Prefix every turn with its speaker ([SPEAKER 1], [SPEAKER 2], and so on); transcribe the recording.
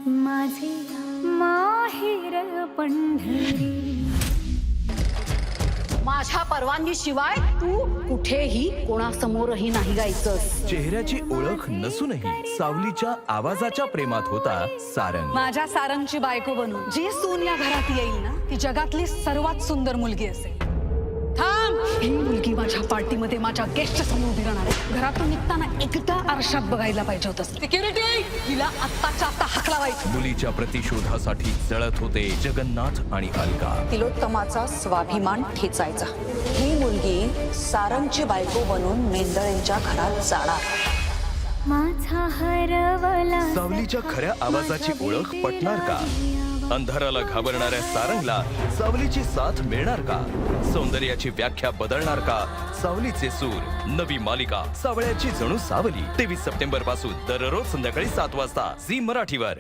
[SPEAKER 1] माझे माहेर पंढरी.
[SPEAKER 2] माझ्या परवानगीशिवाय तू कुठेही कोणासमोरही नाही गायचंस.
[SPEAKER 3] चेहऱ्याची ओळख नसूनही सावलीच्या आवाजाच्या प्रेमात होता सारंग.
[SPEAKER 2] माझ्या सारंगची बायको बनून जी सून या घरात येईल ना ती जगातली सर्वात सुंदर मुलगी असेल. थांब, ही मुलगी माझ्या पार्टीमध्ये माझ्या गेस्टच्या समोर उभी राहणार आहे. घरातून निघताना एकदा आरशात बघायला पाहिजे होतं. सिक्युरिटी, तिला आत्ताच्या आत्ता हाकलावायचं.
[SPEAKER 3] मुलीच्या प्रतिशोधासाठी जळत होते जगन्नाथ आणि अलका.
[SPEAKER 4] तिलोत्तमाचा स्वाभिमान ठेचायचा. ही मुलगी सारंगची बायको बनून मेंदळेंच्या घरात जाणार.
[SPEAKER 1] माझा हरवला
[SPEAKER 3] सावलीच्या खऱ्या आवाजाची ओळख पटणार का? अंधाराला घाबरणाऱ्या सारंगला सावलीची साथ मिळणार का? सौंदर्याची व्याख्या बदलणार का सावलीचे सूर? नवी मालिका सावळ्याची जणू सावली 23 सप्टेंबर पासून दररोज संध्याकाळी 7 वाजता झी मराठीवर.